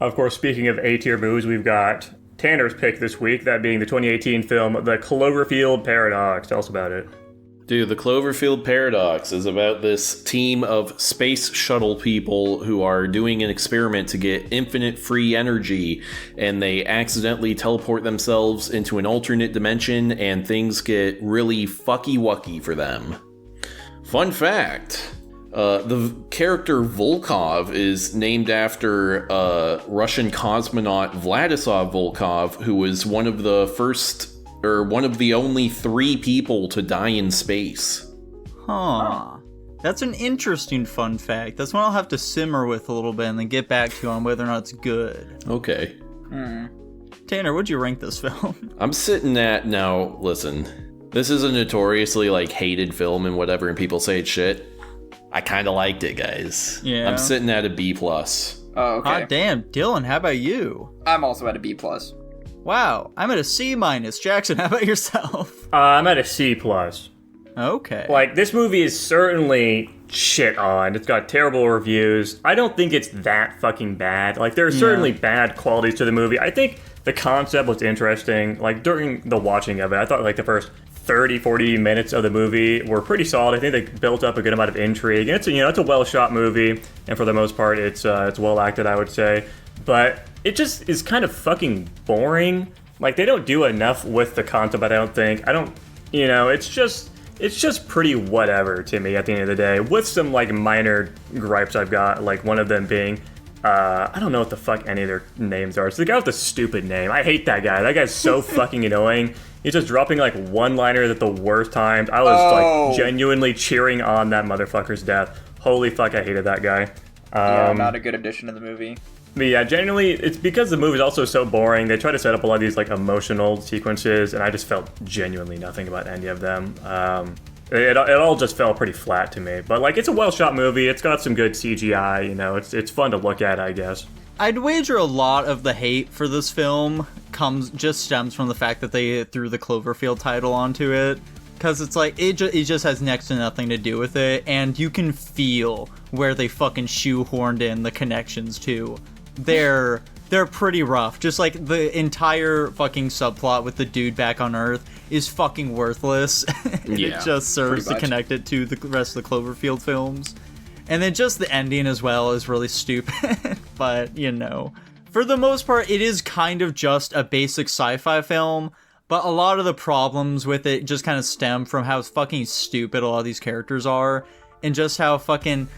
Of course, speaking of A-tier movies, we've got Tanner's pick this week, that being the 2018 film, The Cloverfield Paradox. Tell us about it. Dude, The Cloverfield Paradox is about this team of space shuttle people who are doing an experiment to get infinite free energy, and they accidentally teleport themselves into an alternate dimension, and things get really fucky-wucky for them. Fun fact, the character Volkov is named after Russian cosmonaut Vladislav Volkov, who was one of the only 3 people to die in space. Huh. That's an interesting fun fact. That's one I'll have to simmer with a little bit and then get back to you on whether or not it's good. Okay. Tanner, what'd you rank this film? I'm sitting at, now, listen, this is a notoriously, hated film and whatever, and people say it's shit. I kind of liked it, guys. Yeah. I'm sitting at a B+. Oh, okay. Hot damn. Dylan, how about you? I'm also at a B+. Wow, I'm at a C-. Jackson, how about yourself? I'm at a C+. Okay. This movie is certainly shit on. It's got terrible reviews. I don't think it's that fucking bad. There are certainly bad qualities to the movie. I think the concept was interesting. During the watching of it, I thought, the first 30, 40 minutes of the movie were pretty solid. I think they built up a good amount of intrigue. And it's a well-shot movie, and for the most part, it's well acted, I would say. But it just is kind of fucking boring. They don't do enough with the concept, I don't think. It's just pretty whatever to me at the end of the day, with some, minor gripes I've got, one of them being, I don't know what the fuck any of their names are. It's the guy with the stupid name. I hate that guy. That guy's so fucking annoying. He's just dropping, one-liners at the worst times. I was, genuinely cheering on that motherfucker's death. Holy fuck, I hated that guy. Yeah, not a good addition to the movie. But yeah, genuinely, it's because the movie's also so boring. They try to set up a lot of these, emotional sequences, and I just felt genuinely nothing about any of them. It all just fell pretty flat to me. But, it's a well-shot movie. It's got some good CGI, it's fun to look at, I guess. I'd wager a lot of the hate for this film stems from the fact that they threw the Cloverfield title onto it. Because it's it just has next to nothing to do with it, and you can feel where they fucking shoehorned in the connections to. They're pretty rough. Just the entire fucking subplot with the dude back on Earth is fucking worthless. Yeah, it just serves to connect it to the rest of the Cloverfield films. And then just the ending as well is really stupid. But, for the most part, it is kind of just a basic sci-fi film. But a lot of the problems with it just kind of stem from how fucking stupid a lot of these characters are. And just how fucking...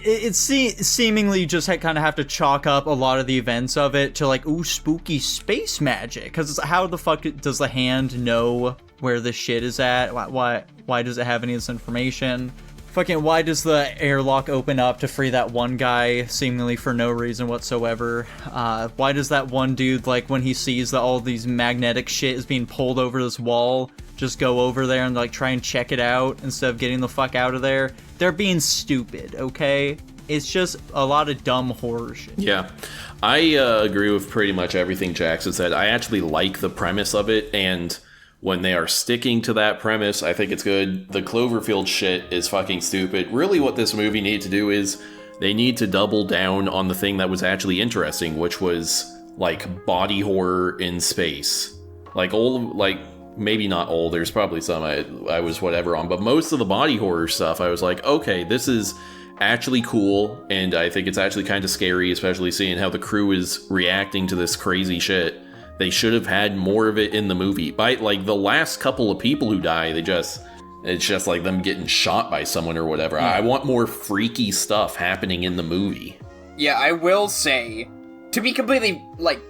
It seemingly just kind of have to chalk up a lot of the events of it to ooh, spooky space magic. Because how the fuck does the hand know where the shit is at? Why does it have any of this information? Fucking why does the airlock open up to free that one guy seemingly for no reason whatsoever? Why does that one dude, when he sees that all these magnetic shit is being pulled over this wall, just go over there and try and check it out instead of getting the fuck out of there? They're being stupid, okay? It's just a lot of dumb horror shit. Yeah, I agree with pretty much everything Jackson said. I actually like the premise of it, and when they are sticking to that premise, I think it's good. The Cloverfield shit is fucking stupid. Really what this movie needed to do is they need to double down on the thing that was actually interesting, which was body horror in space. Maybe not all, there's probably some I was whatever on, but most of the body horror stuff, I was okay, this is actually cool, and I think it's actually kind of scary, especially seeing how the crew is reacting to this crazy shit. They should have had more of it in the movie. By the last couple of people who die, it's just them getting shot by someone or whatever. Yeah. I want more freaky stuff happening in the movie. Yeah, I will say, to be completely,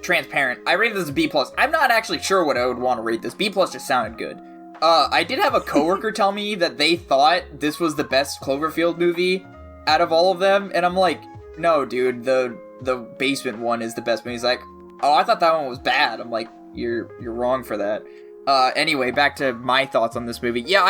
transparent, I rated this a B+. I'm not actually sure what I would want to rate this. B+ just sounded good. I did have a coworker tell me that they thought this was the best Cloverfield movie out of all of them, and I'm no, dude, the basement one is the best movie. He's oh, I thought that one was bad. I'm you're wrong for that. Anyway, back to my thoughts on this movie. Yeah,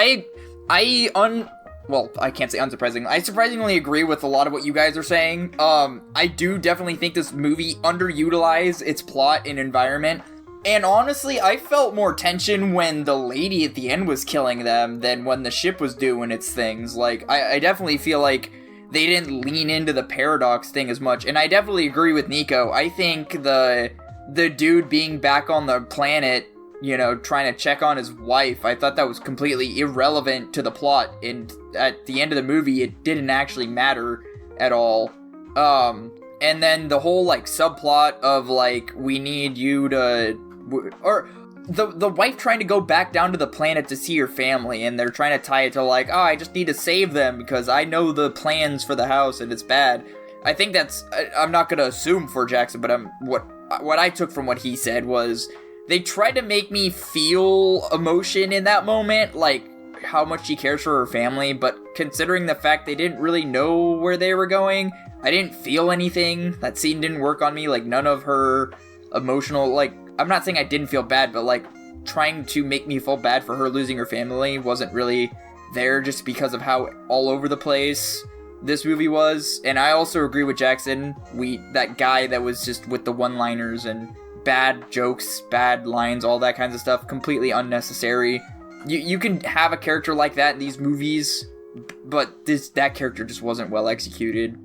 well, I can't say unsurprisingly. I surprisingly agree with a lot of what you guys are saying. I do definitely think this movie underutilized its plot and environment. And honestly, I felt more tension when the lady at the end was killing them than when the ship was doing its things. I definitely feel they didn't lean into the paradox thing as much. And I definitely agree with Nico. I think the dude being back on the planet, you know, trying to check on his wife, I thought that was completely irrelevant to the plot. And at the end of the movie, it didn't actually matter at all. And then the whole, like, subplot of, like, we need you to... Or the wife trying to go back down to the planet to see her family, and they're trying to tie it to, like, oh, I just need to save them because I know the plans for the house and it's bad. I think that's... I'm not going to assume for Jackson, but what I took from what he said was they tried to make me feel emotion in that moment, like how much she cares for her family, but considering the fact they didn't really know where they were going, I didn't feel anything. That scene didn't work on me. Like, none of her emotional, like, I'm not saying I didn't feel bad, but, like, trying to make me feel bad for her losing her family wasn't really there just because of how all over the place this movie was. And I also agree with Jackson. That guy that was just with the one-liners and bad jokes, bad lines, all that kinds of stuff, completely unnecessary. You can have a character like that in these movies, but that character just wasn't well executed.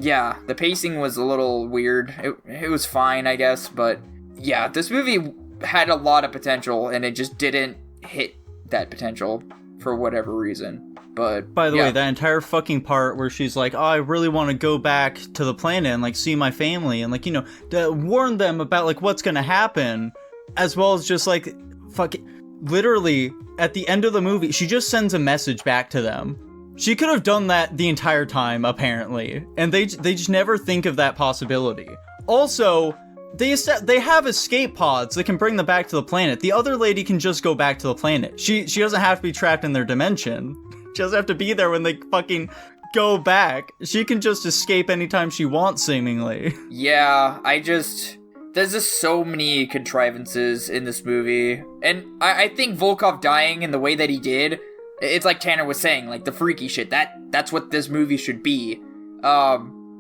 Yeah, the pacing was a little weird. It was fine, I guess, but yeah, this movie had a lot of potential, and it just didn't hit that potential for whatever reason. But by the way, that entire fucking part where she's like, oh, I really want to go back to the planet and, like, see my family and, like, you know, to warn them about, like, what's gonna happen, as well as just, like, fucking literally at the end of the movie, she just sends a message back to them. She could have done that the entire time, apparently, and they just never think of that possibility. Also, they have escape pods that can bring them back to the planet. The other lady can just go back to the planet. She doesn't have to be trapped in their dimension. She doesn't have to be there when they fucking go back. She can just escape anytime she wants, seemingly. Yeah, there's just so many contrivances in this movie. And I think Volkov dying in the way that he did, it's like Tanner was saying, like, the freaky shit. That's what this movie should be.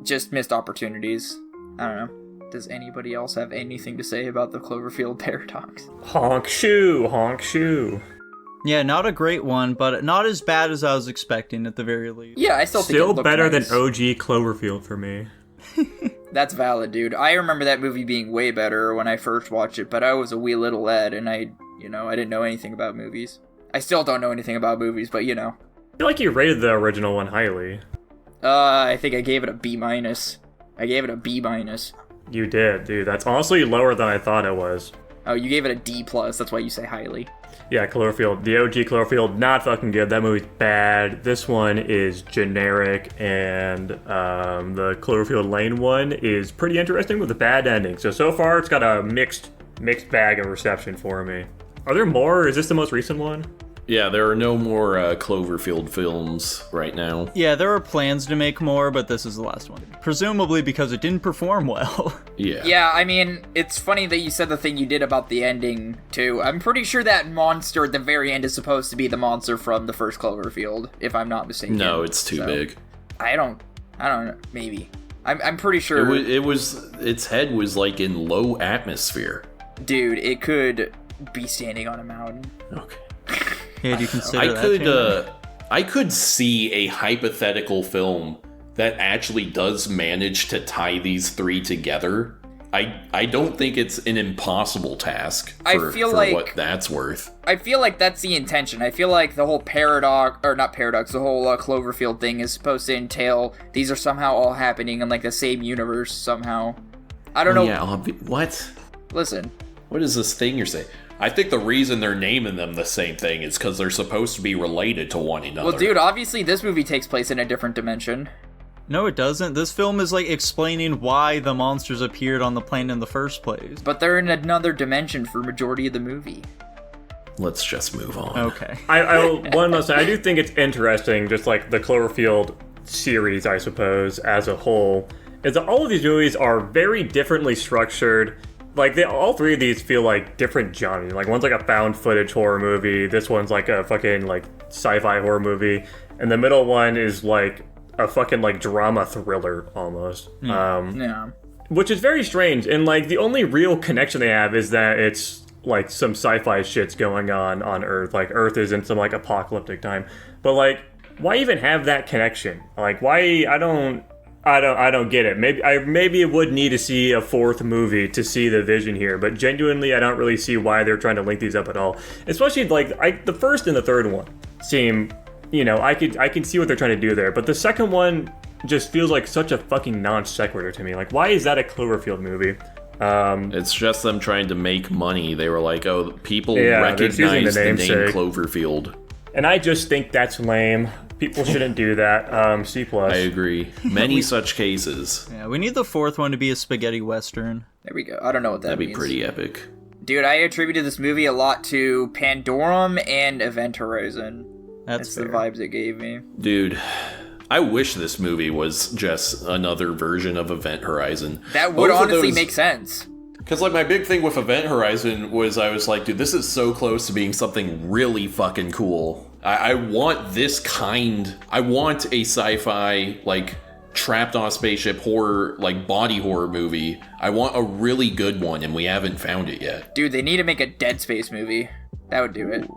Just missed opportunities. I don't know. Does anybody else have anything to say about the Cloverfield paradox? Honk shoe, honk shoe. Yeah, not a great one, but not as bad as I was expecting at the very least. Yeah, I still think it looked better nice. than OG Cloverfield for me. That's valid, dude. I remember that movie being way better when I first watched it, but I was a wee little lad, and I didn't know anything about movies. I still don't know anything about movies, but you know. I feel like you rated the original one highly. I think I gave it a B-. I gave it a B-. You did, dude. That's honestly lower than I thought it was. Oh, you gave it a D+, that's why you say highly. Yeah, Cloverfield. The OG Cloverfield, not fucking good. That movie's bad. This one is generic, and the Cloverfield Lane one is pretty interesting with a bad ending. So far, it's got a mixed bag of reception for me. Are there more, or is this the most recent one? Yeah, there are no more Cloverfield films right now. Yeah, there are plans to make more, but this is the last one. Presumably because it didn't perform well. Yeah. Yeah, I mean, it's funny that you said the thing you did about the ending, too. I'm pretty sure that monster at the very end is supposed to be the monster from the first Cloverfield, if I'm not mistaken. No, it's too big. I don't know, maybe. I'm pretty sure... Its head was, like, in low atmosphere. Dude, it could be standing on a mountain. Okay. Yeah, do you consider that? I could see a hypothetical film that actually does manage to tie these three together. I don't think it's an impossible task for what that's worth. I feel like that's the intention. I feel like the whole the whole Cloverfield thing is supposed to entail these are somehow all happening in like the same universe somehow. I don't know. Yeah, what? Listen. What is this thing you're saying? I think the reason they're naming them the same thing is because they're supposed to be related to one another. Well, dude, obviously this movie takes place in a different dimension. No, it doesn't. This film is, like, explaining why the monsters appeared on the planet in the first place. But they're in another dimension for majority of the movie. Let's just move on. Okay. One must say, I do think it's interesting, just like the Cloverfield series, I suppose, as a whole, is that all of these movies are very differently structured. Like, all three of these feel like different genres. Like, one's like a found footage horror movie. This one's like a fucking, like, sci-fi horror movie. And the middle one is like a fucking, like, drama thriller, almost. Yeah. Which is very strange. And, like, the only real connection they have is that it's, like, some sci-fi shit's going on Earth. Like, Earth is in some, like, apocalyptic time. But, like, why even have that connection? Like, why? I don't get it. Maybe it would need to see a fourth movie to see the vision here, but genuinely, I don't really see why they're trying to link these up at all. Especially like the first and the third one seem, I can see what they're trying to do there, but the second one just feels like such a fucking non sequitur to me. Like, why is that a Cloverfield movie? It's just them trying to make money. They were like, oh, people Yeah, recognize they're using the the name namesake. Cloverfield. And I just think that's lame. People shouldn't do that. C+. I agree. Many such cases. Yeah, we need the fourth one to be a spaghetti western. There we go. I don't know what that That'd be means. pretty epic. Dude, I attributed this movie a lot to Pandorum and Event Horizon. That's the fair. vibes it gave me. Dude, I wish this movie was just another version of Event Horizon. That would Both of honestly those- make sense. Because, like, my big thing with Event Horizon was I was like, dude, this is so close to being something really fucking cool. I want this kind... I want a sci-fi, like, trapped on a spaceship horror, like, body horror movie. I want a really good one, and we haven't found it yet. Dude, they need to make a Dead Space movie. That would do it.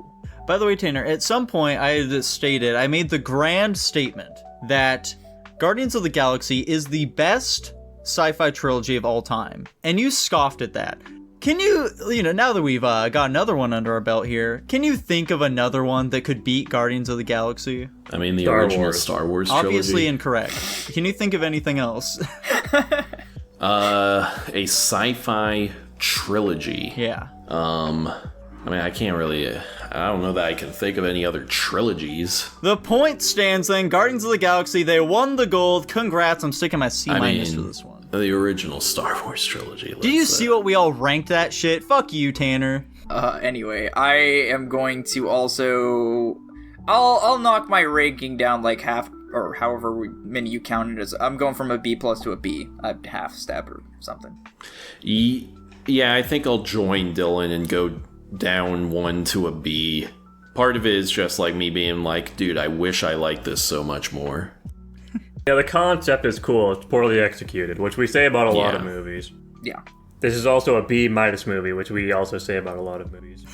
By the way, Tanner, at some point I made the grand statement that Guardians of the Galaxy is the best sci-fi trilogy of all time. And you scoffed at that. Can you, now that we've got another one under our belt here, can you think of another one that could beat Guardians of the Galaxy? I mean, the Star original Wars. Star Wars trilogy. Obviously incorrect. Can you think of anything else? A sci-fi trilogy. Yeah. I mean, I can't really... I don't know that I can think of any other trilogies. The point stands then. Guardians of the Galaxy, they won the gold. Congrats, I'm sticking my C- I mean, to this one. the original Star Wars trilogy. Do you see what we all ranked that shit? Fuck you, Tanner. Anyway, I am going to also... I'll knock my ranking down like half, or however many you counted as. I'm going from a B plus to a B. A half step or something. Yeah, I think I'll join Dylan and go down one to a B. Part of it is just like me being like, dude, I wish I liked this so much more. Yeah, the concept is cool. It's poorly executed, which we say about a lot of Yeah. movies. Yeah. This is also a B- movie, which we also say about a lot of movies.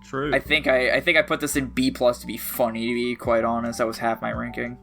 True. I think I put this in B plus to be funny, to be quite honest. That was half my ranking.